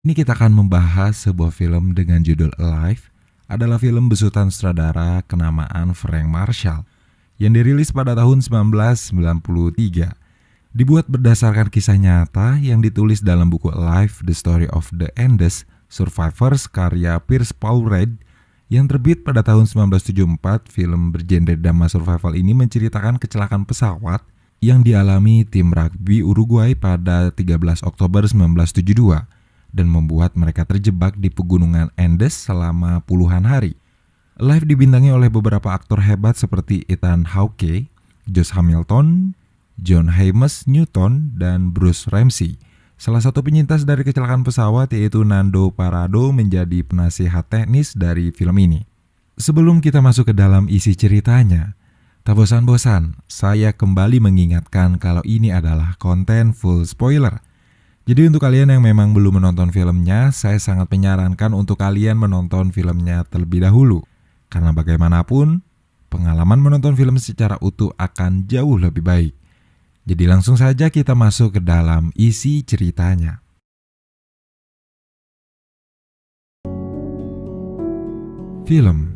Ini kita akan membahas sebuah film dengan judul Alive, adalah film besutan sutradara kenamaan Frank Marshall yang dirilis pada tahun 1993. Dibuat berdasarkan kisah nyata yang ditulis dalam buku Alive, The Story of the Andes Survivors karya Pierce Paul Reid yang terbit pada tahun 1974. Film bergenre drama survival ini menceritakan kecelakaan pesawat yang dialami tim rugby Uruguay pada 13 Oktober 1972 dan membuat mereka terjebak di pegunungan Andes selama puluhan hari. Alive dibintangi oleh beberapa aktor hebat seperti Ethan Hawke, Josh Hamilton, John Haymes Newton, dan Bruce Ramsey. Salah satu penyintas dari kecelakaan pesawat yaitu Nando Parado menjadi penasihat teknis dari film ini. Sebelum kita masuk ke dalam isi ceritanya, tak bosan-bosan, saya kembali mengingatkan kalau ini adalah konten full spoiler. Jadi untuk kalian yang memang belum menonton filmnya, saya sangat menyarankan untuk kalian menonton filmnya terlebih dahulu. Karena bagaimanapun, pengalaman menonton film secara utuh akan jauh lebih baik. Jadi langsung saja kita masuk ke dalam isi ceritanya. Film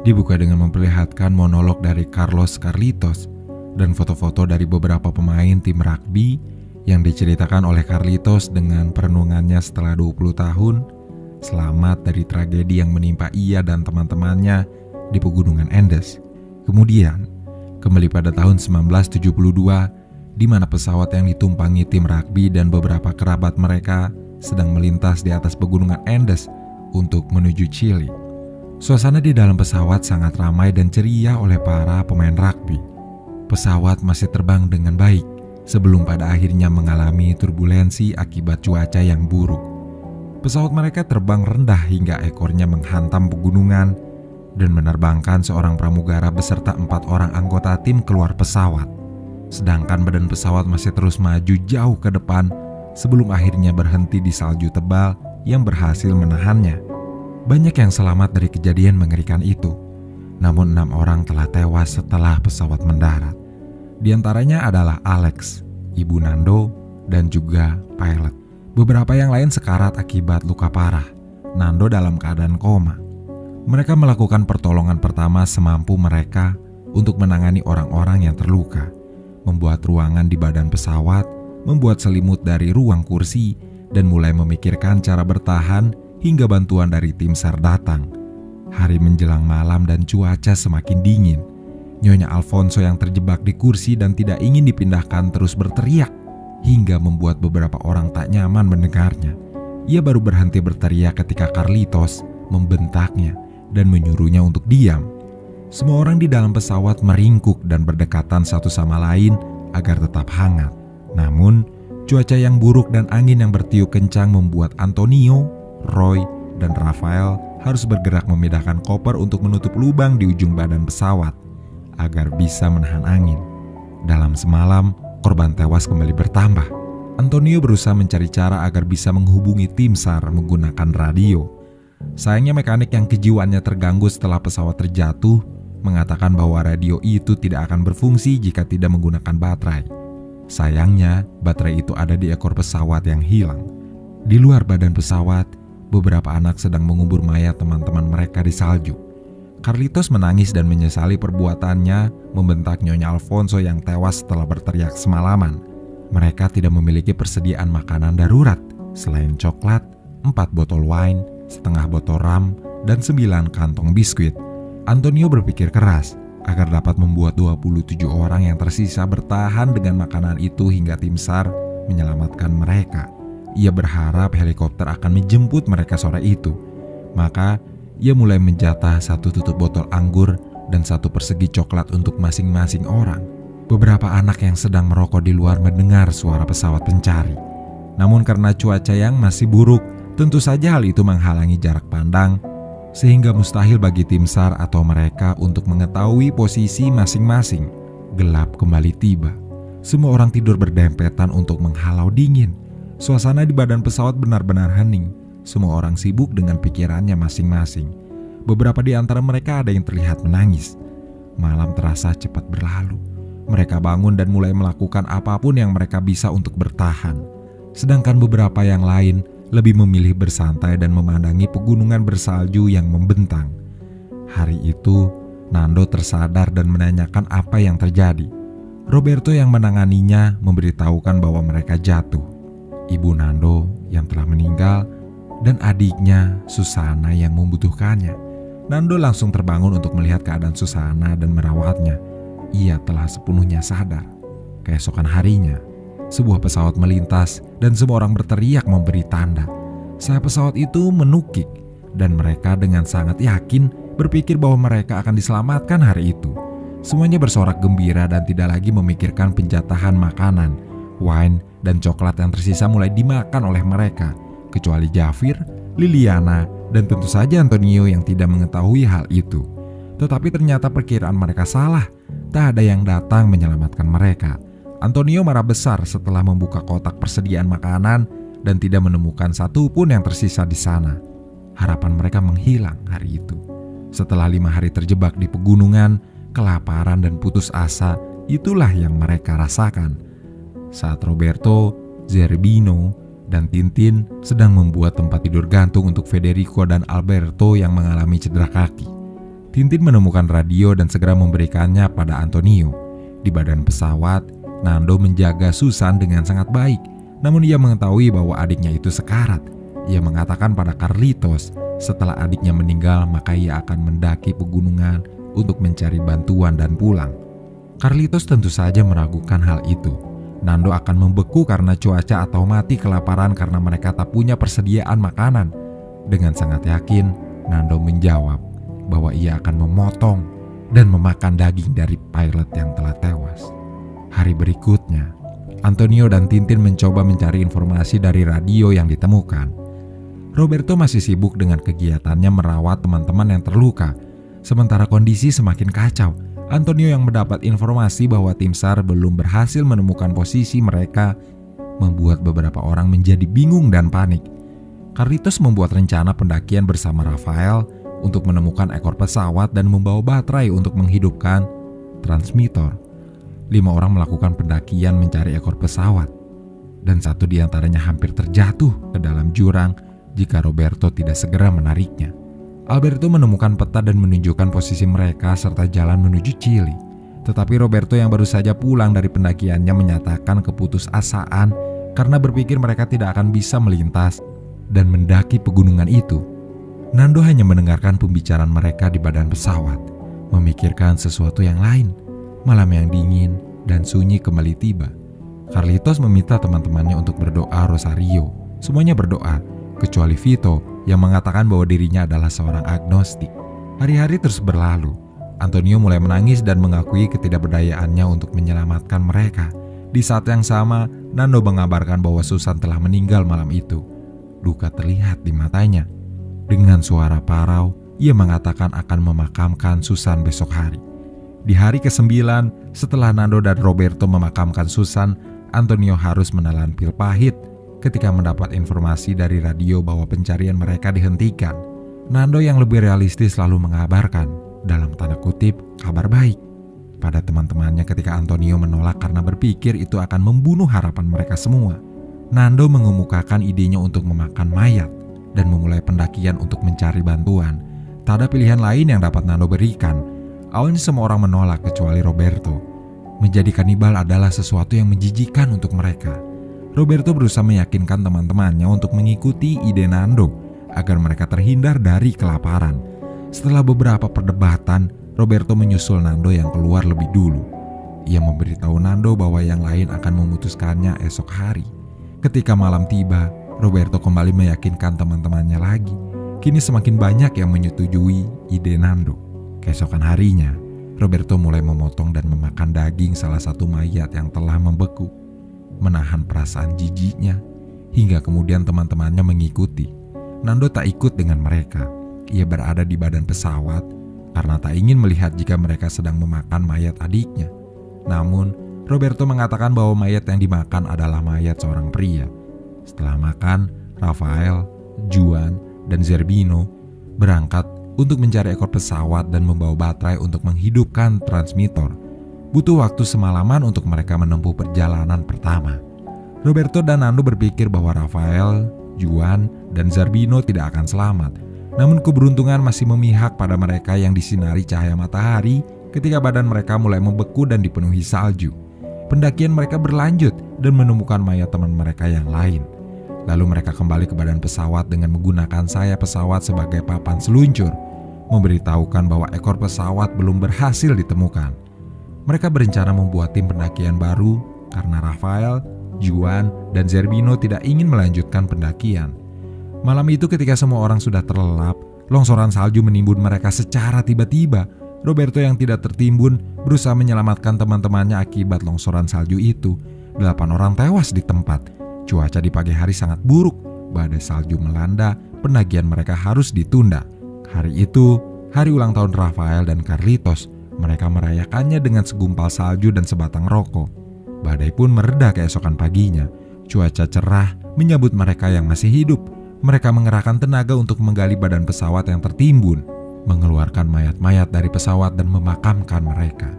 dibuka dengan memperlihatkan monolog dari Carlos Carlitos dan foto-foto dari beberapa pemain tim rugby yang diceritakan oleh Carlitos dengan perenungannya setelah 20 tahun selamat dari tragedi yang menimpa ia dan teman-temannya di pegunungan Andes. Kemudian, kembali pada tahun 1972 di mana pesawat yang ditumpangi tim rugby dan beberapa kerabat mereka sedang melintas di atas pegunungan Andes untuk menuju Chili. Suasana di dalam pesawat sangat ramai dan ceria oleh para pemain rugby. Pesawat masih terbang dengan baik sebelum pada akhirnya mengalami turbulensi akibat cuaca yang buruk. Pesawat mereka terbang rendah hingga ekornya menghantam pegunungan dan menerbangkan seorang pramugara beserta 4 orang anggota tim keluar pesawat. Sedangkan badan pesawat masih terus maju jauh ke depan sebelum akhirnya berhenti di salju tebal yang berhasil menahannya. Banyak yang selamat dari kejadian mengerikan itu, namun 6 orang telah tewas setelah pesawat mendarat. Di antaranya adalah Alex, ibu Nando, dan juga pilot. Beberapa yang lain sekarat akibat luka parah. Nando dalam keadaan koma. Mereka melakukan pertolongan pertama semampu mereka untuk menangani orang-orang yang terluka, membuat ruangan di badan pesawat, membuat selimut dari ruang kursi, dan mulai memikirkan cara bertahan hingga bantuan dari tim SAR datang. Hari menjelang malam dan cuaca semakin dingin. Nyonya Alfonso yang terjebak di kursi dan tidak ingin dipindahkan terus berteriak hingga membuat beberapa orang tak nyaman mendengarnya. Ia baru berhenti berteriak ketika Carlitos membentaknya dan menyuruhnya untuk diam. Semua orang di dalam pesawat meringkuk dan berdekatan satu sama lain agar tetap hangat. Namun, cuaca yang buruk dan angin yang bertiup kencang membuat Antonio, Roy, dan Rafael harus bergerak memindahkan koper untuk menutup lubang di ujung badan pesawat agar bisa menahan angin. Dalam semalam, korban tewas kembali bertambah. Antonio berusaha mencari cara agar bisa menghubungi tim SAR menggunakan radio. Sayangnya mekanik yang kejiwaannya terganggu setelah pesawat terjatuh mengatakan bahwa radio itu tidak akan berfungsi jika tidak menggunakan baterai. Sayangnya, baterai itu ada di ekor pesawat yang hilang. Di luar badan pesawat, beberapa anak sedang mengubur mayat teman-teman mereka di salju. Carlitos menangis dan menyesali perbuatannya, membentak Nyonya Alfonso yang tewas setelah berteriak semalaman. Mereka tidak memiliki persediaan makanan darurat, selain coklat, 4 botol wine, setengah botol rum, dan 9 kantong biskuit. Antonio berpikir keras agar dapat membuat 27 orang yang tersisa bertahan dengan makanan itu hingga tim SAR menyelamatkan mereka. Ia berharap helikopter akan menjemput mereka sore itu. Maka ia mulai menjatah 1 tutup botol anggur dan 1 persegi coklat untuk masing-masing orang. Beberapa anak yang sedang merokok di luar mendengar suara pesawat pencari. Namun karena cuaca yang masih buruk, tentu saja hal itu menghalangi jarak pandang, sehingga mustahil bagi tim SAR atau mereka untuk mengetahui posisi masing-masing. Gelap kembali tiba. Semua orang tidur berdempetan untuk menghalau dingin. Suasana di badan pesawat benar-benar hening. Semua orang sibuk dengan pikirannya masing-masing. Beberapa di antara mereka ada yang terlihat menangis. Malam terasa cepat berlalu. Mereka bangun dan mulai melakukan apapun yang mereka bisa untuk bertahan. Sedangkan beberapa yang lain lebih memilih bersantai dan memandangi pegunungan bersalju yang membentang. Hari itu, Nando tersadar dan menanyakan apa yang terjadi. Roberto yang menanganinya memberitahukan bahwa mereka jatuh. Ibu Nando yang telah meninggal dan adiknya Susana yang membutuhkannya. Nando langsung terbangun untuk melihat keadaan Susana dan merawatnya. Ia telah sepenuhnya sadar. Keesokan harinya, sebuah pesawat melintas dan semua orang berteriak memberi tanda. Sayap pesawat itu menukik dan mereka dengan sangat yakin berpikir bahwa mereka akan diselamatkan hari itu. Semuanya bersorak gembira dan tidak lagi memikirkan penjatahan makanan. Wine dan coklat yang tersisa mulai dimakan oleh mereka, kecuali Jafir, Liliana, dan tentu saja Antonio yang tidak mengetahui hal itu. Tetapi ternyata perkiraan mereka salah. Tak ada yang datang menyelamatkan mereka. Antonio marah besar setelah membuka kotak persediaan makanan dan tidak menemukan satu pun yang tersisa di sana. Harapan mereka menghilang hari itu. Setelah 5 hari terjebak di pegunungan, kelaparan dan putus asa itulah yang mereka rasakan. Saat Roberto, Zerbino, dan Tintin sedang membuat tempat tidur gantung untuk Federico dan Alberto yang mengalami cedera kaki. Tintin menemukan radio dan segera memberikannya pada Antonio. Di badan pesawat, Nando menjaga Susan dengan sangat baik, namun ia mengetahui bahwa adiknya itu sekarat. Ia mengatakan pada Carlitos, setelah adiknya meninggal maka ia akan mendaki pegunungan untuk mencari bantuan dan pulang. Carlitos tentu saja meragukan hal itu. Nando akan membeku karena cuaca atau mati kelaparan karena mereka tak punya persediaan makanan. Dengan sangat yakin, Nando menjawab bahwa ia akan memotong dan memakan daging dari pilot yang telah tewas. Hari berikutnya, Antonio dan Tintin mencoba mencari informasi dari radio yang ditemukan. Roberto masih sibuk dengan kegiatannya merawat teman-teman yang terluka. Sementara kondisi semakin kacau, Antonio yang mendapat informasi bahwa tim SAR belum berhasil menemukan posisi mereka membuat beberapa orang menjadi bingung dan panik. Carlitos membuat rencana pendakian bersama Rafael untuk menemukan ekor pesawat dan membawa baterai untuk menghidupkan transmitter. 5 orang melakukan pendakian mencari ekor pesawat, dan satu di antaranya hampir terjatuh ke dalam jurang jika Roberto tidak segera menariknya. Alberto menemukan peta dan menunjukkan posisi mereka serta jalan menuju Chili. Tetapi Roberto yang baru saja pulang dari pendakiannya menyatakan keputusasaan karena berpikir mereka tidak akan bisa melintas dan mendaki pegunungan itu. Nando hanya mendengarkan pembicaraan mereka di badan pesawat, memikirkan sesuatu yang lain. Malam yang dingin dan sunyi kembali tiba. Carlitos meminta teman-temannya untuk berdoa rosario. Semuanya berdoa, kecuali Vito yang mengatakan bahwa dirinya adalah seorang agnostik. Hari-hari terus berlalu. Antonio mulai menangis dan mengakui ketidakberdayaannya untuk menyelamatkan mereka. Di saat yang sama, Nando mengabarkan bahwa Susan telah meninggal malam itu. Duka terlihat di matanya. Dengan suara parau, ia mengatakan akan memakamkan Susan besok hari. Di hari ke-9, setelah Nando dan Roberto memakamkan Susan, Antonio harus menelan pil pahit ketika mendapat informasi dari radio bahwa pencarian mereka dihentikan. Nando yang lebih realistis lalu mengabarkan, dalam tanda kutip, kabar baik pada teman-temannya ketika Antonio menolak karena berpikir itu akan membunuh harapan mereka semua. Nando mengemukakan idenya untuk memakan mayat dan memulai pendakian untuk mencari bantuan. Tak ada pilihan lain yang dapat Nando berikan. Awalnya semua orang menolak kecuali Roberto. Menjadi kanibal adalah sesuatu yang menjijikan untuk mereka. Roberto berusaha meyakinkan teman-temannya untuk mengikuti ide Nando agar mereka terhindar dari kelaparan. Setelah beberapa perdebatan, Roberto menyusul Nando yang keluar lebih dulu. Ia memberitahu Nando bahwa yang lain akan memutuskannya esok hari. Ketika malam tiba, Roberto kembali meyakinkan teman-temannya lagi. Kini semakin banyak yang menyetujui ide Nando. Keesokan harinya, Roberto mulai memotong dan memakan daging salah satu mayat yang telah membeku. Menahan perasaan jijiknya, hingga kemudian teman-temannya mengikuti. Nando tak ikut dengan mereka. Ia berada di badan pesawat karena tak ingin melihat jika mereka sedang memakan mayat adiknya. Namun, Roberto mengatakan bahwa mayat yang dimakan adalah mayat seorang pria. Setelah makan, Rafael, Juan, dan Zerbino berangkat untuk mencari ekor pesawat dan membawa baterai untuk menghidupkan transmitter. Butuh waktu semalaman untuk mereka menempuh perjalanan pertama. Roberto dan Nando berpikir bahwa Rafael, Juan, dan Zerbino tidak akan selamat. Namun keberuntungan masih memihak pada mereka yang disinari cahaya matahari ketika badan mereka mulai membeku dan dipenuhi salju. Pendakian mereka berlanjut dan menemukan mayat teman mereka yang lain. Lalu mereka kembali ke badan pesawat dengan menggunakan sayap pesawat sebagai papan seluncur, memberitahukan bahwa ekor pesawat belum berhasil ditemukan. Mereka berencana membuat tim pendakian baru karena Rafael, Juan, dan Zerbino tidak ingin melanjutkan pendakian. Malam itu ketika semua orang sudah terlelap, longsoran salju menimbun mereka secara tiba-tiba. Roberto yang tidak tertimbun berusaha menyelamatkan teman-temannya akibat longsoran salju itu. 8 orang tewas di tempat. Cuaca di pagi hari sangat buruk. Badai salju melanda, pendakian mereka harus ditunda. Hari itu, hari ulang tahun Rafael dan Carlitos. Mereka merayakannya dengan segumpal salju dan sebatang rokok. Badai pun mereda keesokan paginya. Cuaca cerah menyambut mereka yang masih hidup. Mereka mengerahkan tenaga untuk menggali badan pesawat yang tertimbun, mengeluarkan mayat-mayat dari pesawat dan memakamkan mereka.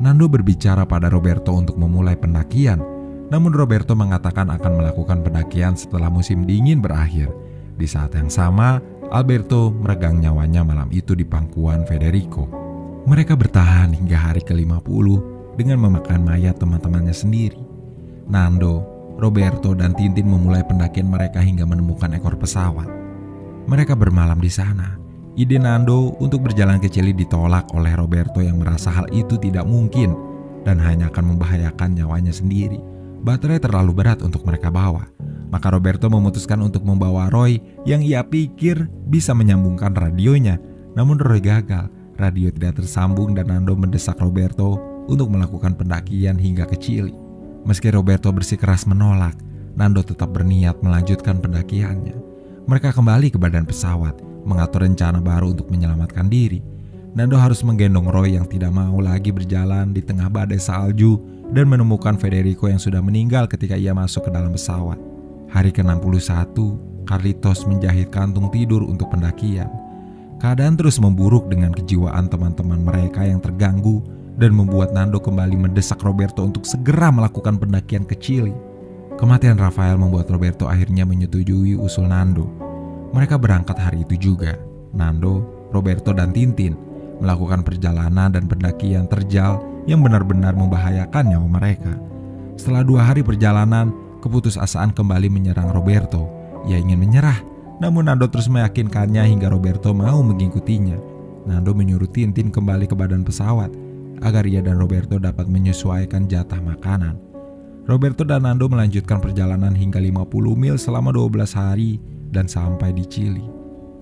Nando berbicara pada Roberto untuk memulai pendakian, namun Roberto mengatakan akan melakukan pendakian setelah musim dingin berakhir. Di saat yang sama, Alberto meregang nyawanya malam itu di pangkuan Federico. Mereka bertahan hingga hari ke-50 dengan memakan mayat teman-temannya sendiri. Nando, Roberto, dan Tintin memulai pendakian mereka hingga menemukan ekor pesawat. Mereka bermalam di sana. Ide Nando untuk berjalan ke Chili ditolak oleh Roberto yang merasa hal itu tidak mungkin dan hanya akan membahayakan nyawanya sendiri. Baterai terlalu berat untuk mereka bawa. Maka Roberto memutuskan untuk membawa Roy yang ia pikir bisa menyambungkan radionya. Namun Roy gagal. Radio tidak tersambung dan Nando mendesak Roberto untuk melakukan pendakian hingga ke Chili. Meski Roberto bersikeras menolak, Nando tetap berniat melanjutkan pendakiannya. Mereka kembali ke badan pesawat, mengatur rencana baru untuk menyelamatkan diri. Nando harus menggendong Roy yang tidak mau lagi berjalan di tengah badai salju dan menemukan Federico yang sudah meninggal ketika ia masuk ke dalam pesawat. Hari ke-61, Carlitos menjahit kantung tidur untuk pendakian. Keadaan terus memburuk dengan kejiwaan teman-teman mereka yang terganggu dan membuat Nando kembali mendesak Roberto untuk segera melakukan pendakian ke Chili. Kematian Rafael membuat Roberto akhirnya menyetujui usul Nando. Mereka berangkat hari itu juga. Nando, Roberto, dan Tintin melakukan perjalanan dan pendakian terjal yang benar-benar membahayakan nyawa mereka. Setelah 2 hari perjalanan, keputusasaan kembali menyerang Roberto. Ia ingin menyerah, namun Nando terus meyakinkannya hingga Roberto mau mengikutinya. Nando menyuruh Tintin kembali ke badan pesawat agar ia dan Roberto dapat menyesuaikan jatah makanan. Roberto dan Nando melanjutkan perjalanan hingga 50 mil selama 12 hari dan sampai di Chili.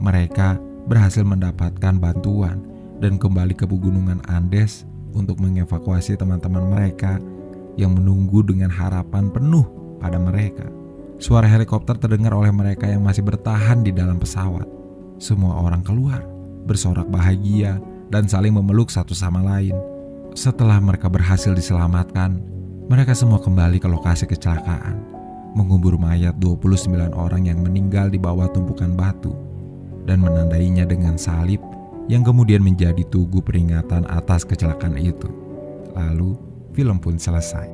Mereka berhasil mendapatkan bantuan dan kembali ke pegunungan Andes untuk mengevakuasi teman-teman mereka yang menunggu dengan harapan penuh pada mereka. Suara helikopter terdengar oleh mereka yang masih bertahan di dalam pesawat. Semua orang keluar, bersorak bahagia dan saling memeluk satu sama lain. Setelah mereka berhasil diselamatkan, mereka semua kembali ke lokasi kecelakaan, mengubur mayat 29 orang yang meninggal di bawah tumpukan batu, dan menandainya dengan salib yang kemudian menjadi tugu peringatan atas kecelakaan itu. Lalu, film pun selesai.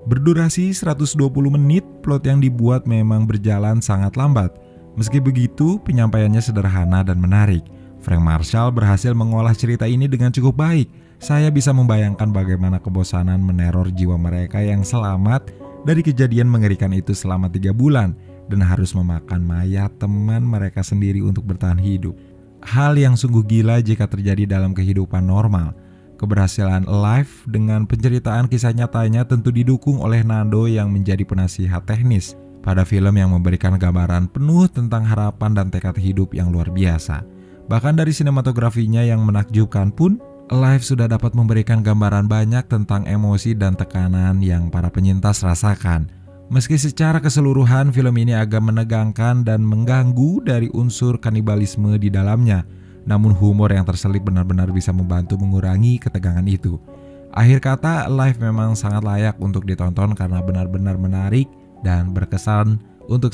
Berdurasi 120 menit, plot yang dibuat memang berjalan sangat lambat. Meski begitu, penyampaiannya sederhana dan menarik. Frank Marshall berhasil mengolah cerita ini dengan cukup baik. Saya bisa membayangkan bagaimana kebosanan meneror jiwa mereka yang selamat dari kejadian mengerikan itu selama 3 bulan dan harus memakan mayat teman mereka sendiri untuk bertahan hidup. Hal yang sungguh gila jika terjadi dalam kehidupan normal. Keberhasilan Alive dengan penceritaan kisah nyatanya tentu didukung oleh Nando yang menjadi penasihat teknis pada film yang memberikan gambaran penuh tentang harapan dan tekad hidup yang luar biasa. Bahkan dari sinematografinya yang menakjubkan pun, Alive sudah dapat memberikan gambaran banyak tentang emosi dan tekanan yang para penyintas rasakan. Meski secara keseluruhan film ini agak menegangkan dan mengganggu dari unsur kanibalisme di dalamnya, namun humor yang terselip benar-benar bisa membantu mengurangi ketegangan itu. Akhir kata, Alive memang sangat layak untuk ditonton karena benar-benar menarik dan berkesan untuk